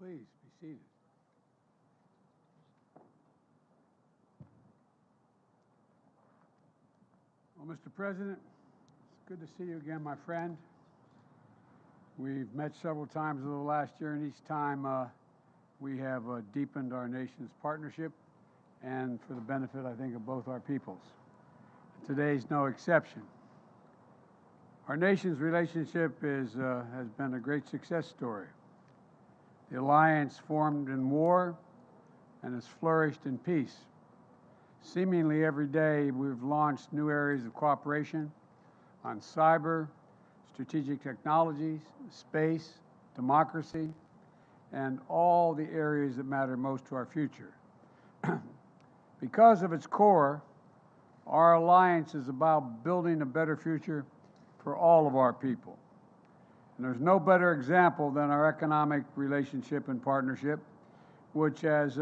Please be seated. Well, Mr. President, it's good to see you again, my friend. We've met several times over the last year, and each time we have deepened our nation's partnership, and for the benefit, I think, of both our peoples. Today's no exception. Our nation's relationship has been a great success story. The alliance formed in war and has flourished in peace. Seemingly every day, we've launched new areas of cooperation on cyber, strategic technologies, space, democracy, and all the areas that matter most to our future. Because of its core, our alliance is about building a better future for all of our people. And there's no better example than our economic relationship and partnership, which is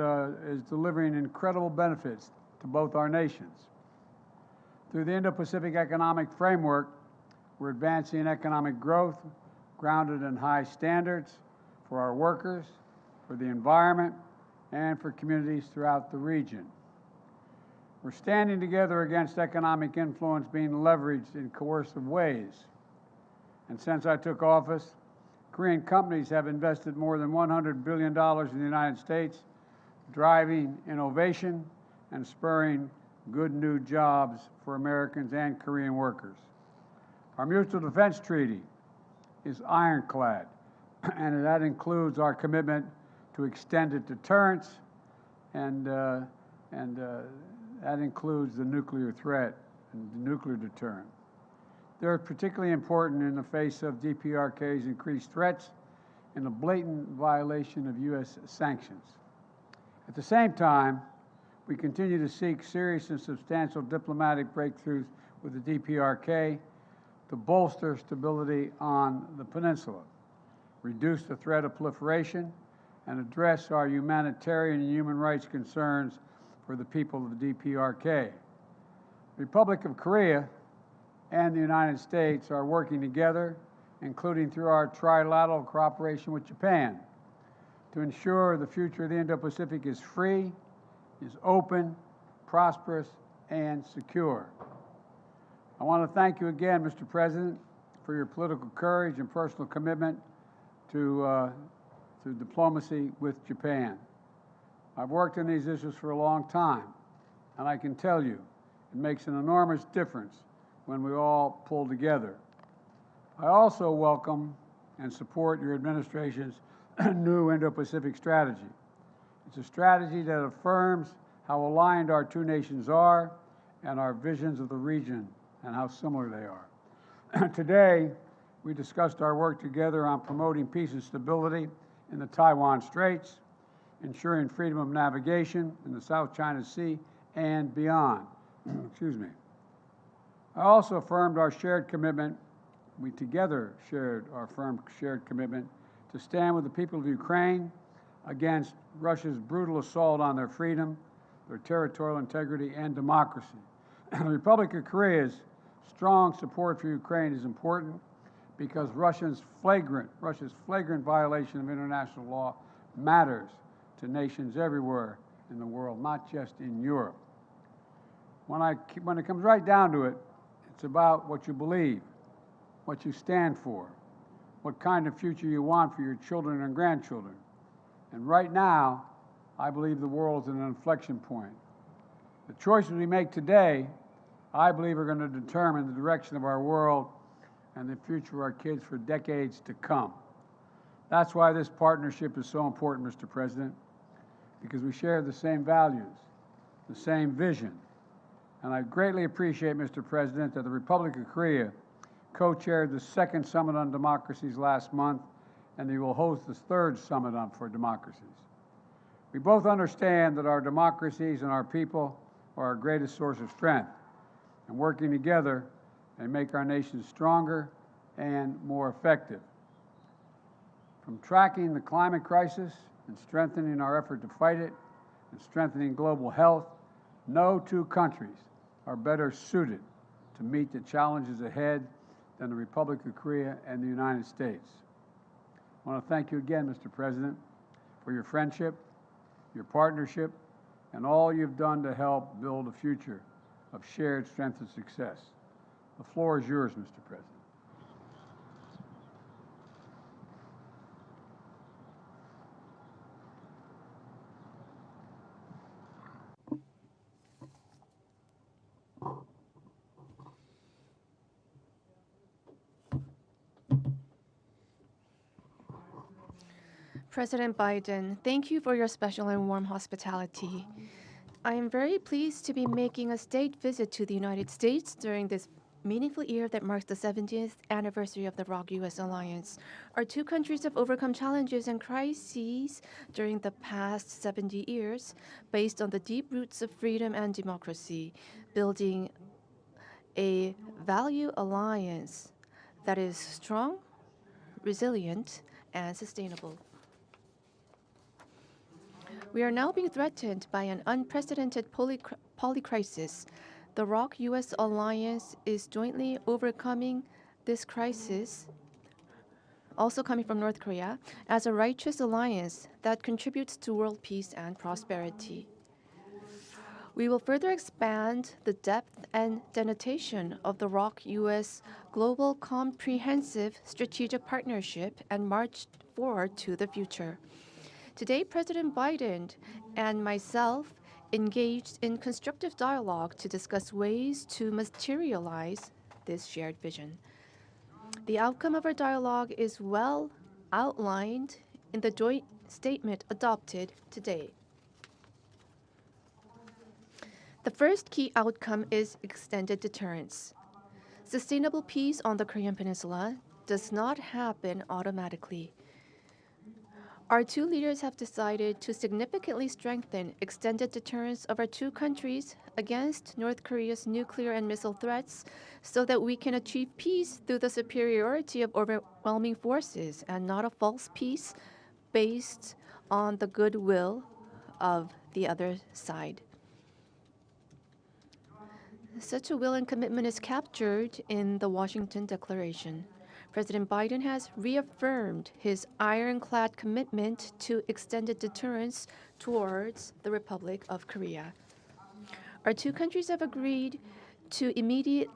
delivering incredible benefits to both our nations. Through the Indo-Pacific Economic Framework, we're advancing economic growth grounded in high standards for our workers, for the environment, and for communities throughout the region. We're standing together against economic influence being leveraged in coercive ways. And since I took office, Korean companies have invested more than $100 billion in the United States, driving innovation and spurring good new jobs for Americans and Korean workers. Our mutual defense treaty is ironclad, and that includes our commitment to extended deterrence, and that includes the nuclear threat and the nuclear deterrent. They're particularly important in the face of DPRK's increased threats and a blatant violation of U.S. sanctions. At the same time, we continue to seek serious and substantial diplomatic breakthroughs with the DPRK to bolster stability on the peninsula, reduce the threat of proliferation, and address our humanitarian and human rights concerns for the people of the DPRK. The Republic of Korea and the United States are working together, including through our trilateral cooperation with Japan, to ensure the future of the Indo-Pacific is free, is open, prosperous, and secure. I want to thank you again, Mr. President, for your political courage and personal commitment to diplomacy with Japan. I've worked on these issues for a long time, and I can tell you it makes an enormous difference when we all pull together. I also welcome and support your administration's new Indo-Pacific strategy. It's a strategy that affirms how aligned our two nations are and our visions of the region and how similar they are. Today, we discussed our work together on promoting peace and stability in the Taiwan Straits, ensuring freedom of navigation in the South China Sea and beyond. Excuse me. I also affirmed our shared commitment, we together shared our firm shared commitment to stand with the people of Ukraine against Russia's brutal assault on their freedom, their territorial integrity, and democracy. The Republic of Korea's strong support for Ukraine is important because Russia's flagrant violation of international law matters to nations everywhere in the world, not just in Europe. When it comes right down to it, it's about what you believe, what you stand for, what kind of future you want for your children and grandchildren. And right now, I believe the world's at an inflection point. The choices we make today, I believe, are going to determine the direction of our world and the future of our kids for decades to come. That's why this partnership is so important, Mr. President, because we share the same values, the same vision. And I greatly appreciate, Mr. President, that the Republic of Korea co-chaired the second Summit on Democracies last month, and they will host the third Summit for Democracies. We both understand that our democracies and our people are our greatest source of strength, and working together, they make our nation stronger and more effective. From tracking the climate crisis and strengthening our effort to fight it, and strengthening global health, no two countries are better suited to meet the challenges ahead than the Republic of Korea and the United States. I want to thank you again, Mr. President. for your friendship, your partnership, and all you've done to help build a future of shared strength and success. The floor is yours, Mr. President. President Biden, thank you for your special and warm hospitality. I am very pleased to be making a state visit to the United States during this meaningful year that marks the 70th anniversary of the ROK-US alliance. Our two countries have overcome challenges and crises during the past 70 years based on the deep roots of freedom and democracy, building a value alliance that is strong, resilient, and sustainable. We are now being threatened by an unprecedented polycrisis. The ROK-US alliance is jointly overcoming this crisis, also coming from North Korea, as a righteous alliance that contributes to world peace and prosperity. We will further expand the depth and denotation of the ROK-US Global Comprehensive Strategic Partnership and march forward to the future. Today, President Biden and myself engaged in constructive dialogue to discuss ways to materialize this shared vision. The outcome of our dialogue is well outlined in the joint statement adopted today. The first key outcome is extended deterrence. Sustainable peace on the Korean Peninsula does not happen automatically. Our two leaders have decided to significantly strengthen extended deterrence of our two countries against North Korea's nuclear and missile threats so that we can achieve peace through the superiority of overwhelming forces and not a false peace based on the goodwill of the other side. Such a will and commitment is captured in the Washington Declaration. President Biden has reaffirmed his ironclad commitment to extended deterrence towards the Republic of Korea. Our two countries have agreed to immediate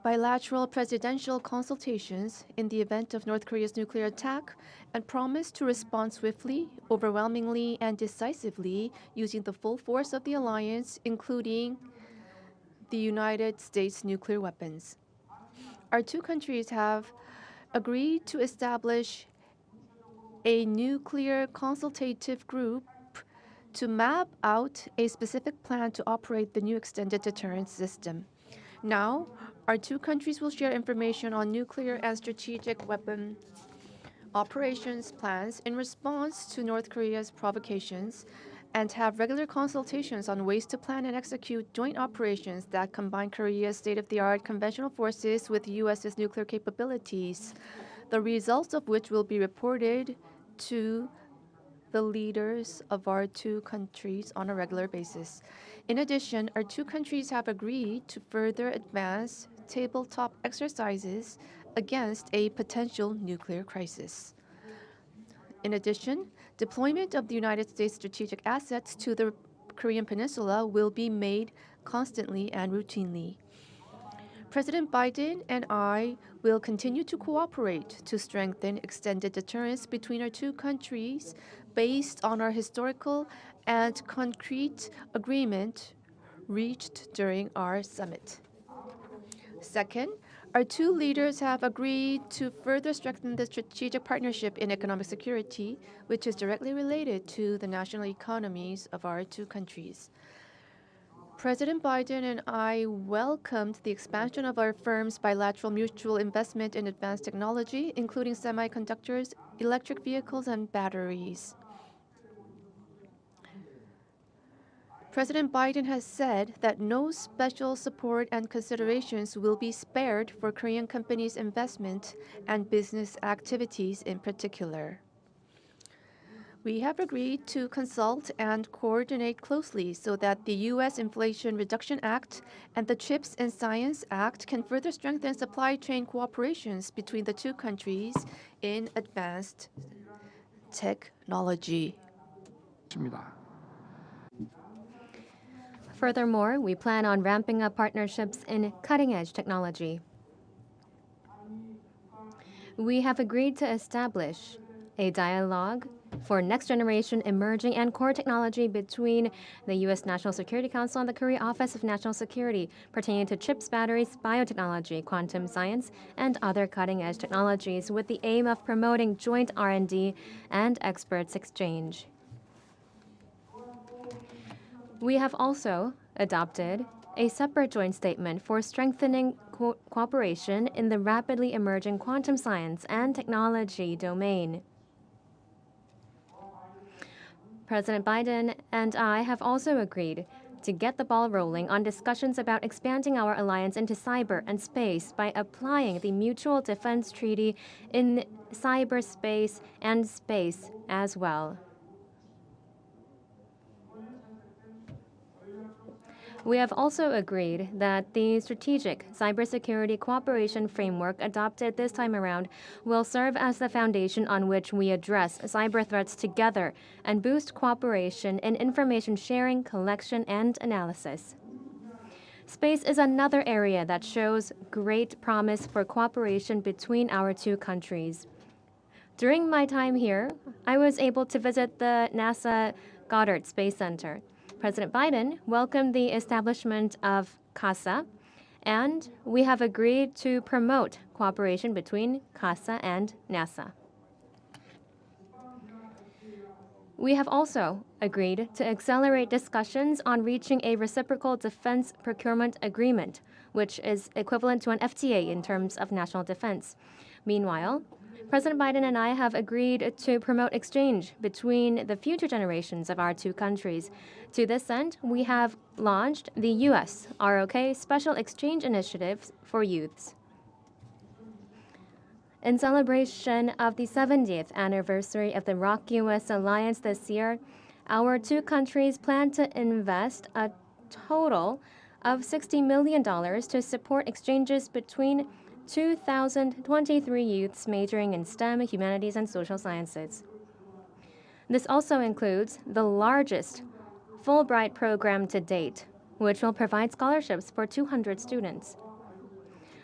bilateral presidential consultations in the event of North Korea's nuclear attack and promise to respond swiftly, overwhelmingly, and decisively using the full force of the alliance, including the United States nuclear weapons. Our two countries have agreed to establish a nuclear consultative group to map out a specific plan to operate the new extended deterrence system. Now, our two countries will share information on nuclear and strategic weapon operations plans in response to North Korea's provocations and have regular consultations on ways to plan and execute joint operations that combine Korea's state-of-the-art conventional forces with the U.S.'s nuclear capabilities, the results of which will be reported to the leaders of our two countries on a regular basis. In addition, our two countries have agreed to further advance tabletop exercises against a potential nuclear crisis. In addition, deployment of the United States strategic assets to the Korean Peninsula will be made constantly and routinely. President Biden and I will continue to cooperate to strengthen extended deterrence between our two countries based on our historical and concrete agreement reached during our summit. Second, our two leaders have agreed to further strengthen the strategic partnership in economic security, which is directly related to the national economies of our two countries. President Biden and I welcomed the expansion of our firm's bilateral mutual investment in advanced technology, including semiconductors, electric vehicles, and batteries. President Biden has said that no special support and considerations will be spared for Korean companies' investment and business activities in particular. We have agreed to consult and coordinate closely so that the U.S. Inflation Reduction Act and the CHIPS and Science Act can further strengthen supply chain cooperations between the two countries in advanced technology. Furthermore, we plan on ramping up partnerships in cutting-edge technology. We have agreed to establish a dialogue for next-generation emerging and core technology between the U.S. National Security Council and the Korea Office of National Security pertaining to chips, batteries, biotechnology, quantum science, and other cutting-edge technologies with the aim of promoting joint R&D and experts exchange. We have also adopted a separate joint statement for strengthening cooperation in the rapidly emerging quantum science and technology domain. President Biden and I have also agreed to get the ball rolling on discussions about expanding our alliance into cyber and space by applying the Mutual Defense Treaty in cyberspace and space as well. We have also agreed that the strategic cybersecurity cooperation framework adopted this time around will serve as the foundation on which we address cyber threats together and boost cooperation in information sharing, collection, and analysis. Space is another area that shows great promise for cooperation between our two countries. During my time here, I was able to visit the NASA Goddard Space Center. President Biden welcomed the establishment of CASA, and we have agreed to promote cooperation between CASA and NASA. We have also agreed to accelerate discussions on reaching a reciprocal defense procurement agreement, which is equivalent to an FTA in terms of national defense. Meanwhile, President Biden and I have agreed to promote exchange between the future generations of our two countries. To this end, we have launched the U.S. ROK Special Exchange Initiative for Youths. In celebration of the 70th anniversary of the ROK-U.S. Alliance this year, our two countries plan to invest a total of $60 million to support exchanges between 2,023 youths majoring in STEM, humanities, and social sciences. This also includes the largest Fulbright program to date, which will provide scholarships for 200 students.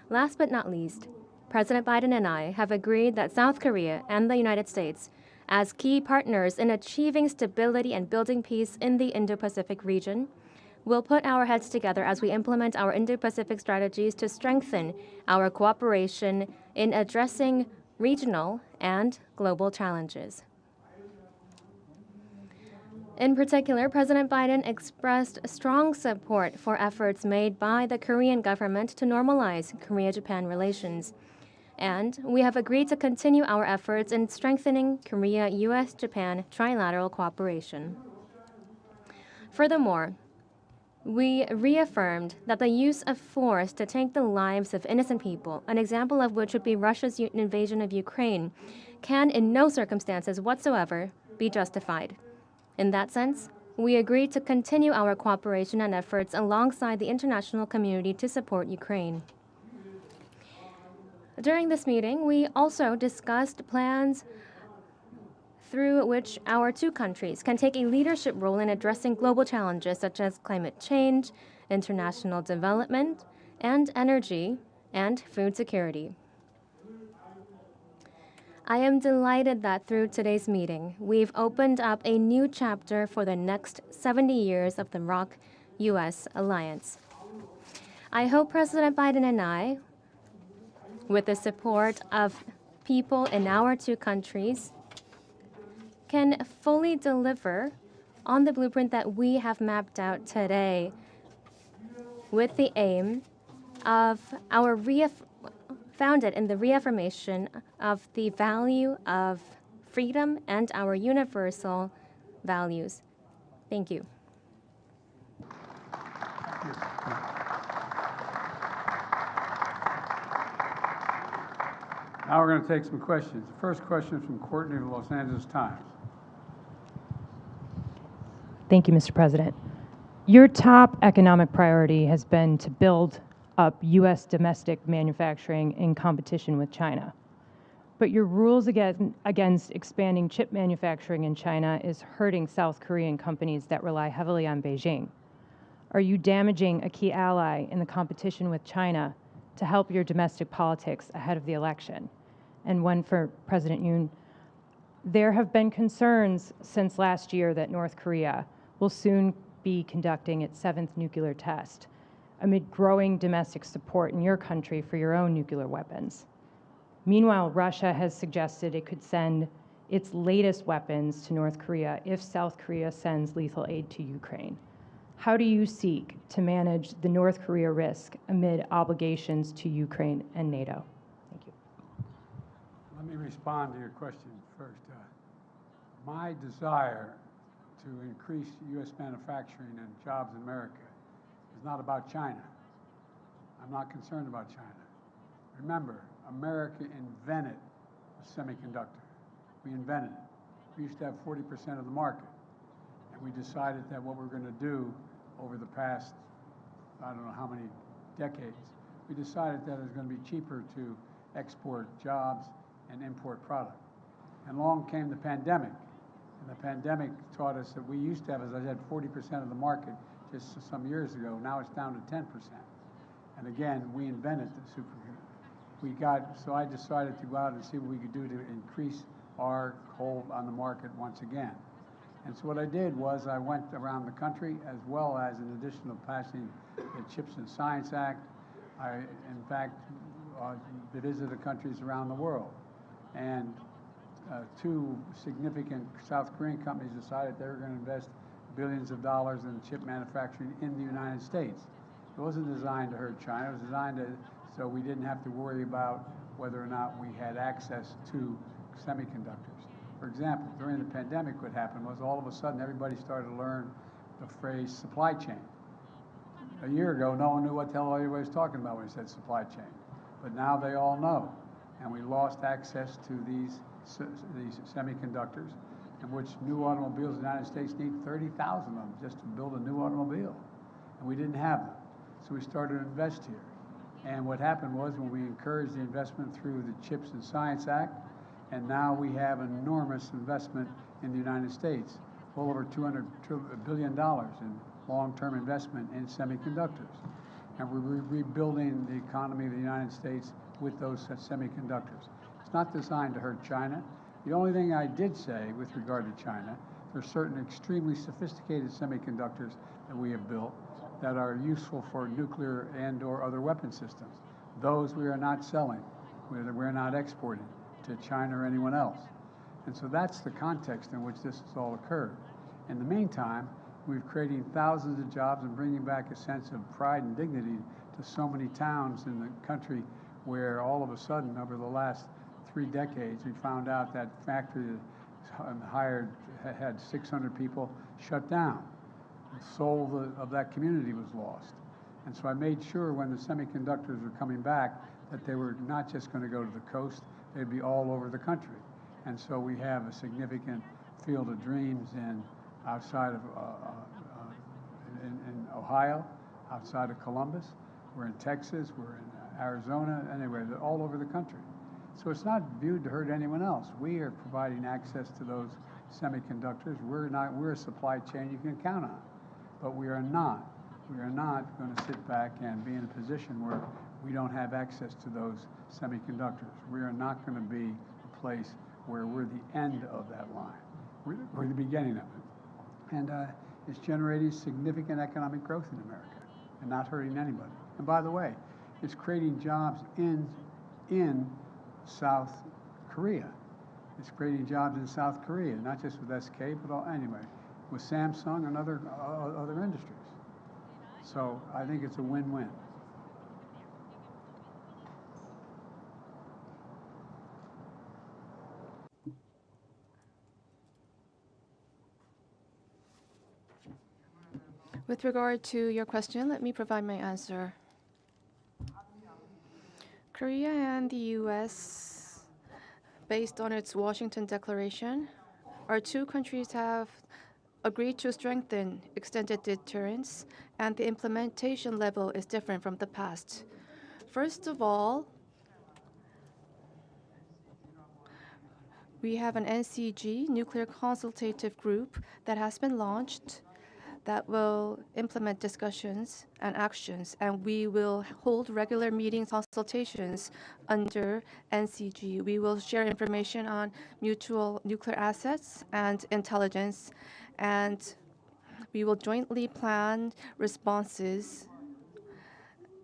Last but not least, President Biden and I have agreed that South Korea and the United States, as key partners in achieving stability and building peace in the Indo-Pacific region, will put our heads together as we implement our Indo-Pacific strategies to strengthen our cooperation in addressing regional and global challenges. In particular, President Biden expressed strong support for efforts made by the Korean government to normalize Korea-Japan relations. And we have agreed to continue our efforts in strengthening Korea-U.S.-Japan trilateral cooperation. Furthermore, we reaffirmed that the use of force to take the lives of innocent people, an example of which would be Russia's invasion of Ukraine, can in no circumstances whatsoever be justified. In that sense, we agreed to continue our cooperation and efforts alongside the international community to support Ukraine. During this meeting, we also discussed plans through which our two countries can take a leadership role in addressing global challenges such as climate change, international development, and energy and food security. I am delighted that through today's meeting, we've opened up a new chapter for the next 70 years of the ROK-U.S. Alliance. I hope President Biden and I, with the support of people in our two countries, can fully deliver on the blueprint that we have mapped out today with the aim of our founded in the reaffirmation of the value of freedom and our universal values. Thank you. Now we're going to take some questions. The first question is from Courtney of the Los Angeles Times. Thank you, Mr. President. Your top economic priority has been to build up U.S. domestic manufacturing in competition with China. But your rules against expanding chip manufacturing in China is hurting South Korean companies that rely heavily on Beijing. Are you damaging a key ally in the competition with China to help your domestic politics ahead of the election? And one for President Yoon. There have been concerns since last year that North Korea will soon be conducting its 7th nuclear test amid growing domestic support in your country for your own nuclear weapons. Meanwhile, Russia has suggested it could send its latest weapons to North Korea if South Korea sends lethal aid to Ukraine. How do you seek to manage the North Korea risk amid obligations to Ukraine and NATO? Thank you. Let me respond to your question first. My desire to increase U.S. manufacturing and jobs in America is not about China. I'm not concerned about China. Remember, America invented the semiconductor. We invented it. We used to have 40% of the market. And we decided that what we're going to do over the past, I don't know how many decades, we decided that it was going to be cheaper to export jobs and import product. And along came the pandemic. And the pandemic taught us that we used to have, as I said, 40% of the market just some years ago. Now it's down to 10%. And again, we invented the supercomputer. So I decided to go out and see what we could do to increase our hold on the market once again. And so what I did was I went around the country, as well as in addition to passing the Chips and Science Act, I, in fact, visited countries around the world. And two significant South Korean companies decided they were going to invest billions of dollars in chip manufacturing in the United States. It wasn't designed to hurt China. It was designed so we didn't have to worry about whether or not we had access to semiconductors. For example, during the pandemic, what happened was all of a sudden everybody started to learn the phrase supply chain. A year ago, no one knew what the hell everybody was talking about when he said supply chain. But now they all know. And we lost access to these semiconductors, in which new automobiles in the United States need 30,000 of them just to build a new automobile. And we didn't have them. So we started to invest here. And what happened was when we encouraged the investment through the Chips and Science Act, and now we have enormous investment in the United States, well over $200 billion in long-term investment in semiconductors. And we're rebuilding the economy of the United States with those semiconductors. It's not designed to hurt China. The only thing I did say with regard to China, there are certain extremely sophisticated semiconductors that we have built that are useful for nuclear and/or other weapon systems. Those we are not selling. We're not exporting to China or anyone else. And so that's the context in which this has all occurred. In the meantime, we've created thousands of jobs and bringing back a sense of pride and dignity to so many towns in the country where all of a sudden, over the last 3 decades, we found out that factory that had 600 people shut down. The soul of that community was lost. And so I made sure when the semiconductors were coming back that they were not just going to go to the coast, they'd be all over the country. And so we have a significant field of dreams outside of in Ohio, outside of Columbus. We're in Texas, we're in Arizona, anyway, they're all over the country. So it's not viewed to hurt anyone else. We are providing access to those semiconductors. We're a supply chain you can count on. But we are not going to sit back and be in a position where we don't have access to those semiconductors. We are not going to be a place where we're the end of that line. We're the beginning of it. And it's generating significant economic growth in America and not hurting anybody. And by the way, it's creating jobs in South Korea. It's creating jobs in South Korea, not just with SK, but anyway, with Samsung and other industries. So I think it's a win-win. With regard to your question, let me provide my answer. Korea and the U.S., based on its Washington Declaration, our two countries have agreed to strengthen extended deterrence, and the implementation level is different from the past. First of all, We have an NCG, Nuclear Consultative Group, that has been launched that will implement discussions and actions, and we will hold regular meetings, consultations under NCG. We will share information on mutual nuclear assets and intelligence, and we will jointly plan responses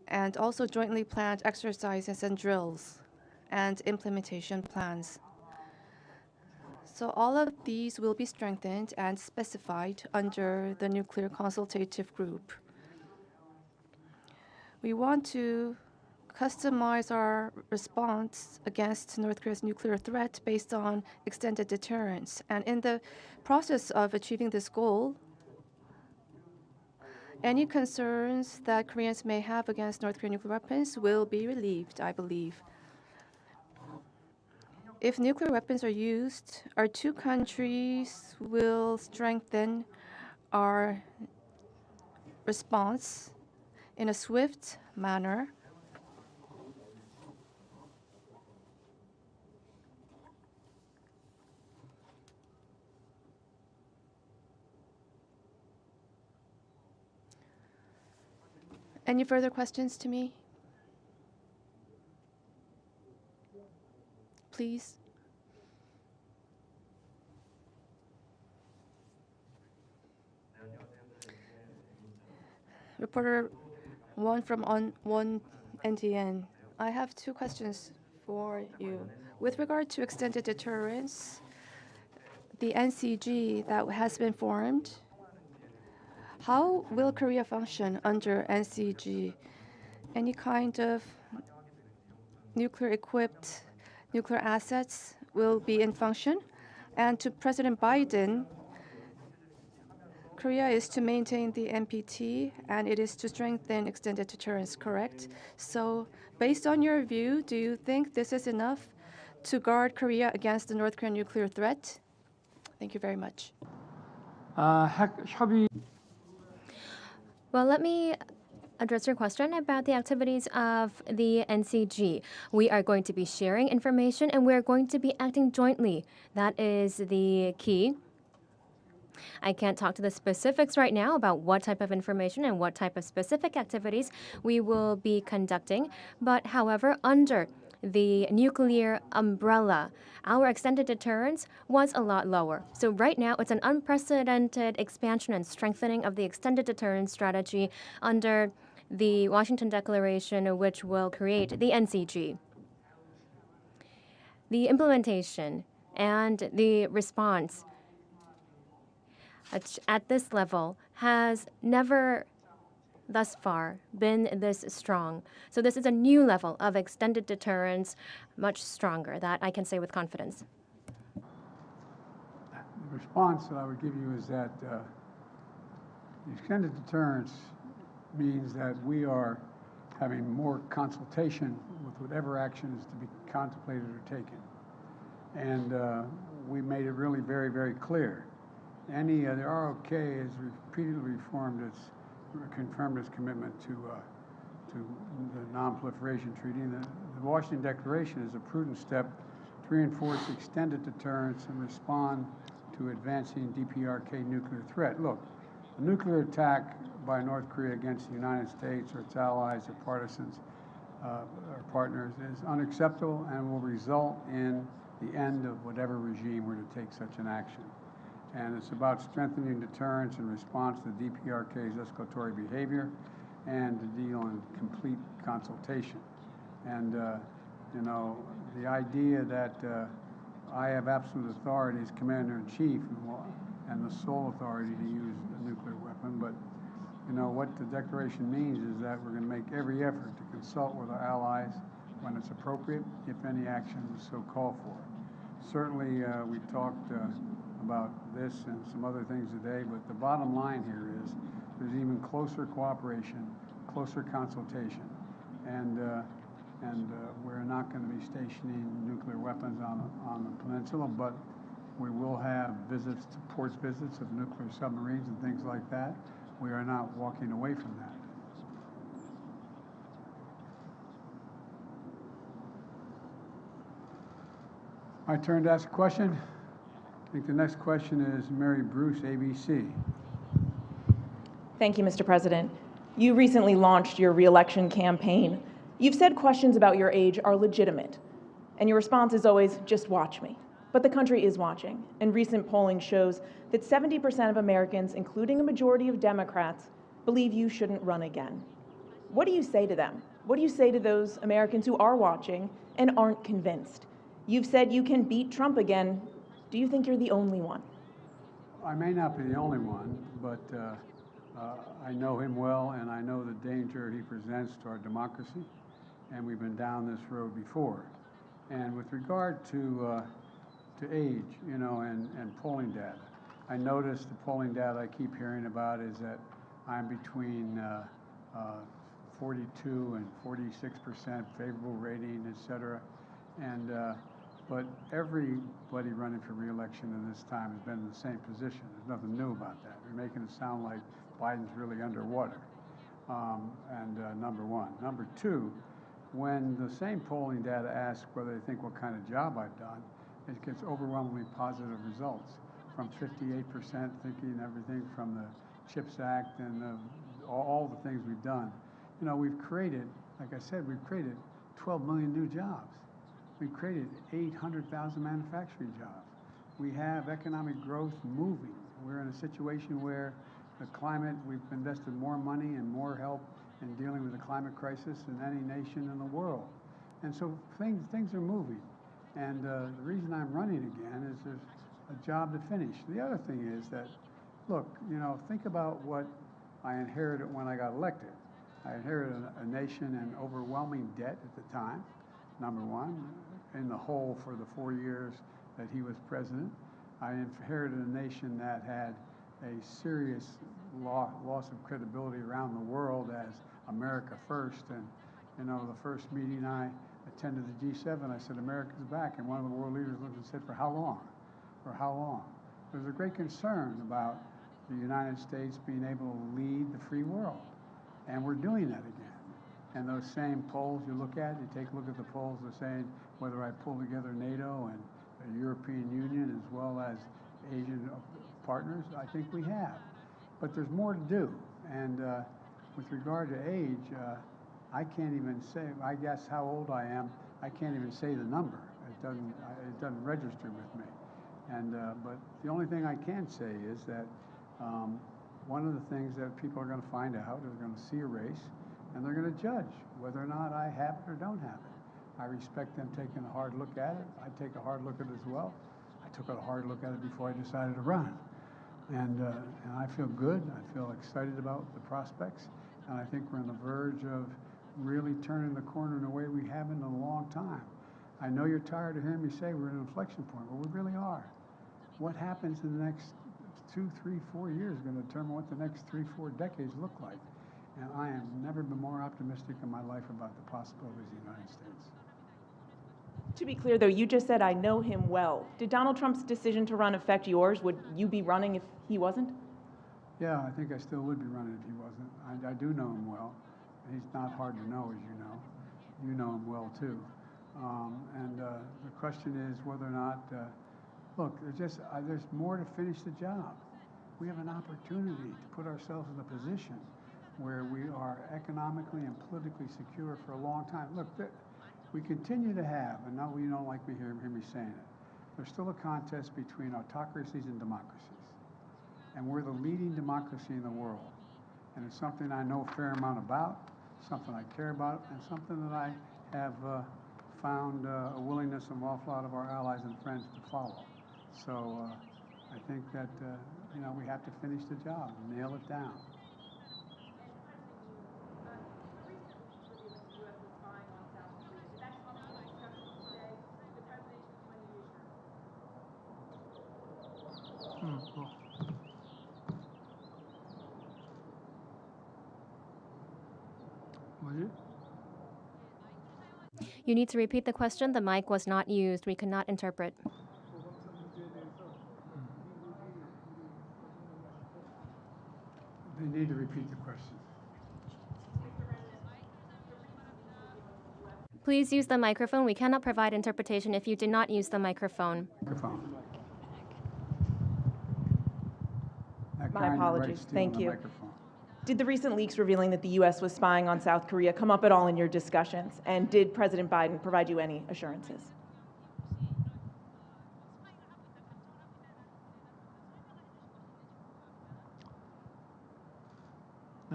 and also jointly plan exercises and drills and implementation plans. So all of these will be strengthened and specified under the Nuclear Consultative Group. We want to customize our response against North Korea's nuclear threat based on extended deterrence. And in the process of achieving this goal, any concerns that Koreans may have against North Korean nuclear weapons will be relieved, I believe. If nuclear weapons are used, our two countries will strengthen our response in a swift manner. Any further questions to me? Please. Reporter Won from One NTN. I have two questions for you. With regard to extended deterrence, the NCG that has been formed, how will Korea function under NCG? Any kind of nuclear-equipped nuclear assets will be in function? And to President Biden, Korea is to maintain the NPT, and it is to strengthen extended deterrence, correct? So based on your view, do you think this is enough to guard Korea against the North Korean nuclear threat? Thank you very much. 협의 Well, let me address your question about the activities of the NCG. We are going to be sharing information and we're going to be acting jointly. That is the key. I can't talk to the specifics right now about what type of information and what type of specific activities we will be conducting. But however, under the nuclear umbrella, our extended deterrence was a lot lower. So right now, it's an unprecedented expansion and strengthening of the extended deterrence strategy under the Washington Declaration, which will create the NCG. The implementation and the response at this level has never thus far been this strong. So this is a new level of extended deterrence, much stronger, that I can say with confidence. The response that I would give you is that the extended deterrence means that we are having more consultation with whatever action is to be contemplated or taken. And we made it really very, very clear. The ROK has repeatedly confirmed its commitment to the Non-Proliferation Treaty. And the Washington Declaration is a prudent step to reinforce extended deterrence and respond to advancing DPRK nuclear threat. Look, a nuclear attack by North Korea against the United States or its allies or partisans or partners is unacceptable and will result in the end of whatever regime were to take such an action. And it's about strengthening deterrence in response to DPRK's escalatory behavior and to deal in complete consultation. And, the idea that I have absolute authority as Commander-in-Chief and the sole authority to use a nuclear weapon, but what the declaration means is that we're going to make every effort to consult with our allies when it's appropriate, if any action is so called for. Certainly, we talked about this and some other things today, but the bottom line here is there's even closer cooperation, closer consultation, and we're not going to be stationing nuclear weapons on the peninsula, but we will have ports visits of nuclear submarines and things like that. We are not walking away from that. My turn to ask a question. I think the next question is Mary Bruce, ABC. Thank you, Mr. President. You recently launched your re-election campaign. You've said questions about your age are legitimate, and your response is always, just watch me. But the country is watching, and recent polling shows that 70% of Americans, including a majority of Democrats, believe you shouldn't run again. What do you say to them? What do you say to those Americans who are watching and aren't convinced? You've said you can beat Trump again. Do you think you're the only one? I may not be the only one, but I know him well, and I know the danger he presents to our democracy, and we've been down this road before. And with regard to age, you know, and polling data, I notice the polling data I keep hearing about is that I'm between 42 and 46% favorable rating, et cetera. And but everybody running for re-election in this time has been in the same position. There's nothing new about that. You're making it sound like Biden's really underwater. Number one. Number two, when the same polling data asks whether they think what kind of job I've done, it gets overwhelmingly positive results. From 58% thinking everything from the CHIPS Act and all the things we've done. You know, we've created, like I said, we've created 12 million new jobs. We've created 800,000 manufacturing jobs. We have economic growth moving. We're in a situation where the climate, we've invested more money and more help in dealing with the climate crisis than any nation in the world. And so things are moving. And the reason I'm running again is there's a job to finish. The other thing is that, look, you know, think about what I inherited when I got elected. I inherited a nation in overwhelming debt at the time, number one, in the hole for the 4 years that he was president. I inherited a nation that had a serious loss of credibility around the world as America first. And, you know, the first meeting I attended the G7, I said, America's back. And one of the world leaders looked and said, for how long? For how long? There's a great concern about the United States being able to lead the free world. And we're doing that again. And those same polls you look at, you take a look at the polls, they're saying whether I pull together NATO and the European Union as well as Asian partners, I think we have. But there's more to do. And with regard to age, I can't even say, I guess how old I am, I can't even say the number. It doesn't register with me. And but the only thing I can say is that one of the things that people are going to find out is they're going to see a race and they're going to judge whether or not I have it or don't have it. I respect them taking a hard look at it. I take a hard look at it as well. I took a hard look at it before I decided to run. And I feel good. I feel excited about the prospects. And I think we're on the verge of really turning the corner in a way we haven't in a long time. I know you're tired of hearing me say we're at an inflection point, but we really are. What happens in the next 2, 3, 4 years is going to determine what the next 3, 4 decades look like. And I have never been more optimistic in my life about the possibilities of the United States. To be clear, though, you just said, I know him well. Did Donald Trump's decision to run affect yours? Would you be running if he wasn't? Yeah, I think I still would be running if he wasn't. I do know him well. He's not hard to know, as you know. You know him well, too. The question is whether or not, look, there's more to finish the job. We have an opportunity to put ourselves in a position where we are economically and politically secure for a long time. Look, we continue to have, and now you don't like me hear me saying it, there's still a contest between autocracies and democracies. And we're the leading democracy in the world. And it's something I know a fair amount about, something I care about, and something that I have found a willingness of an awful lot of our allies and friends to follow. So I think that, you know, we have to finish the job, nail it down. You need to repeat the question. The mic was not used. We could not interpret. They need to repeat the question. Please use the microphone. We cannot provide interpretation if you do not use the microphone. Microphone. My apologies. Thank you. Microphone. Did the recent leaks revealing that the U.S. was spying on South Korea come up at all in your discussions? And did President Biden provide you any assurances?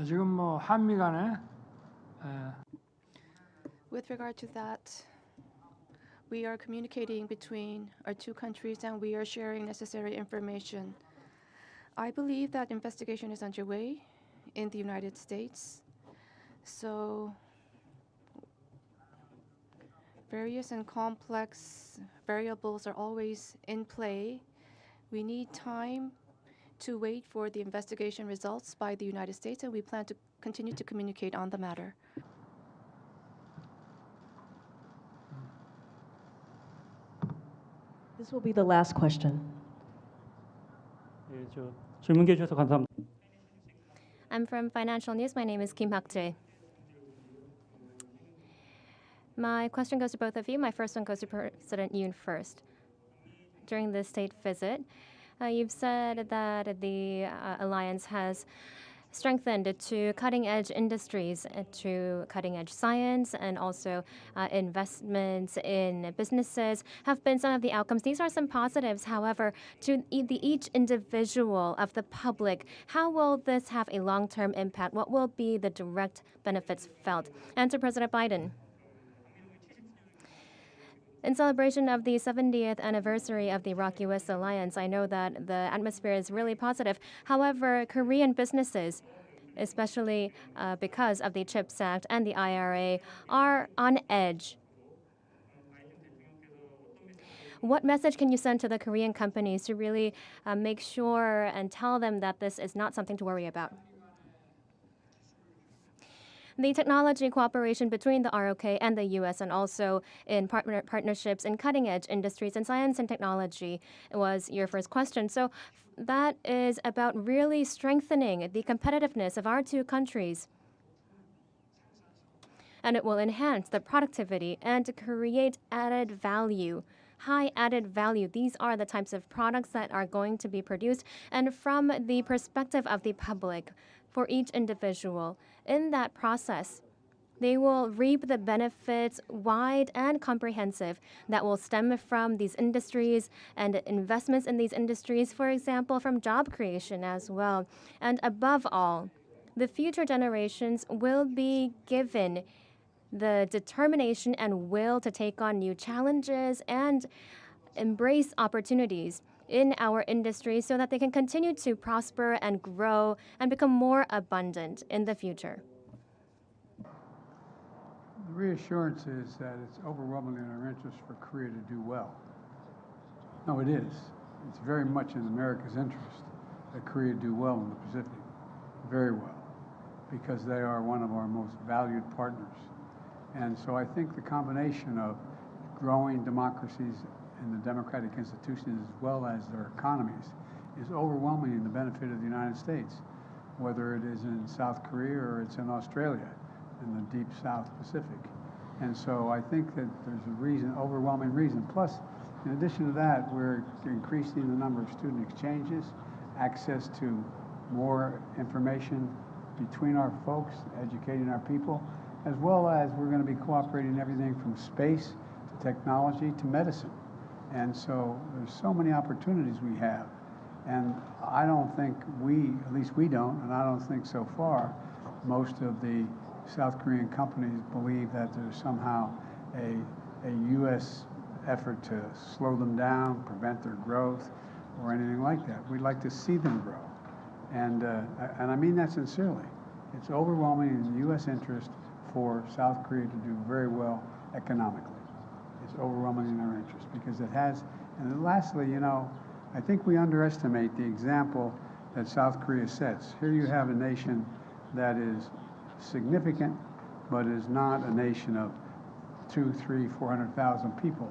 지금 뭐 한미 간에 With regard to that, we are communicating between our two countries and we are sharing necessary information. I believe that investigation is underway in the United States. So various and complex variables are always in play. We need time to wait for the investigation results by the United States, and we plan to continue to communicate on the matter. This will be the last question. 예, 질문해 주셔서 감사합니다. I'm from Financial News. My name is Kim Hak-jae. My question goes to both of you. My first one goes to President Yoon first. During this state visit, you've said that the alliance has strengthened to cutting-edge industries, to cutting-edge science, and also investments in businesses have been some of the outcomes. These are some positives. However, to each individual of the public, how will this have a long-term impact? What will be the direct benefits felt? And to President Biden. In celebration of the 70th anniversary of the Iraq-US alliance, I know that the atmosphere is really positive. However, Korean businesses, especially because of the CHIPS Act and the IRA, are on edge. What message can you send to the Korean companies to really make sure and tell them that this is not something to worry about? The technology cooperation between the ROK and the U.S. and also in partnerships in cutting-edge industries and science and technology was your first question. So that is about really strengthening the competitiveness of our two countries. And it will enhance the productivity and create added value. High added value. These are the types of products that are going to be produced. And from the perspective of the public, for each individual, in that process, they will reap the benefits wide and comprehensive that will stem from these industries and investments in these industries, for example, from job creation as well. And above all, the future generations will be given the determination and will to take on new challenges and embrace opportunities in our industry so that they can continue to prosper and grow and become more abundant in the future. The reassurance is that it's overwhelmingly in our interest for Korea to do well. No, it is. It's very much in America's interest that Korea do well in the Pacific, very well, because they are one of our most valued partners. And so I think the combination of growing democracies in the democratic institutions as well as their economies is overwhelming in the benefit of the United States, whether it is in South Korea or it's in Australia, in the deep South Pacific. And so I think that there's a reason, overwhelming reason. Plus, in addition to that, we're increasing the number of student exchanges, access to more information between our folks, educating our people, as well as we're going to be cooperating in everything from space to technology to medicine. And so there's so many opportunities we have. And I don't think at least we don't, and I don't think so far, most of the South Korean companies believe that there's somehow a U.S. effort to slow them down, prevent their growth, or anything like that. We'd like to see them grow. And I mean that sincerely. It's overwhelming in the U.S. interest for South Korea to do very well economically. It's overwhelming in our interest because it has. And then lastly, I think we underestimate the example that South Korea sets. Here you have a nation that is significant, but is not a nation of 200,000, 300,000, 400,000 people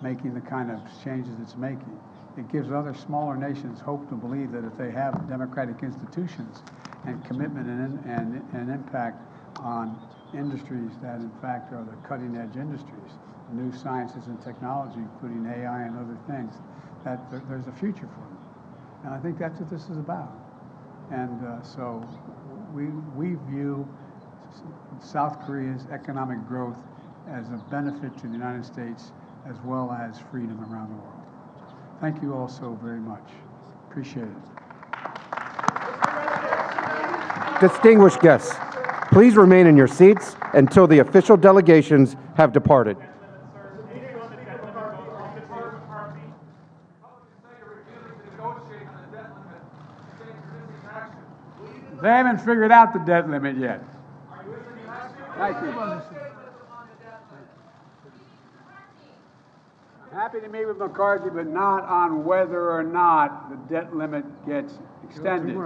making the kind of changes it's making. It gives other smaller nations hope to believe that if they have democratic institutions and commitment and impact on industries that in fact are the cutting edge industries, new sciences and technology, including AI and other things, that there's a future for them. And I think that's what this is about. And so we view South Korea's economic growth as a benefit to the United States as well as freedom around the world. Thank you all so very much. Appreciate it. Distinguished guests, please remain in your seats until the official delegations have departed. They haven't figured out the debt limit yet. Thank you. I'm happy to meet with McCarthy, but not on whether or not the debt limit gets extended.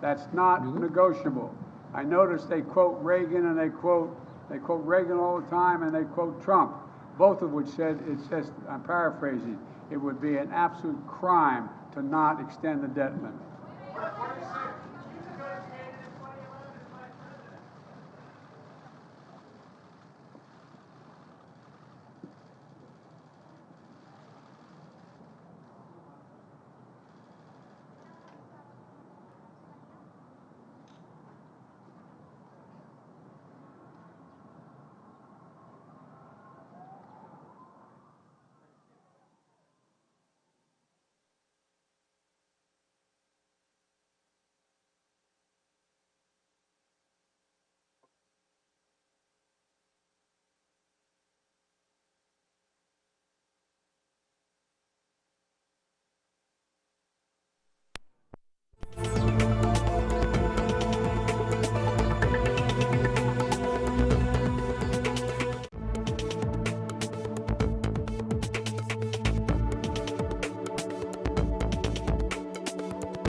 That's not negotiable. I noticed they quote Reagan and they quote Reagan all the time and they quote Trump, both of which said, it says, I'm paraphrasing, it would be an absolute crime to not extend the debt limit.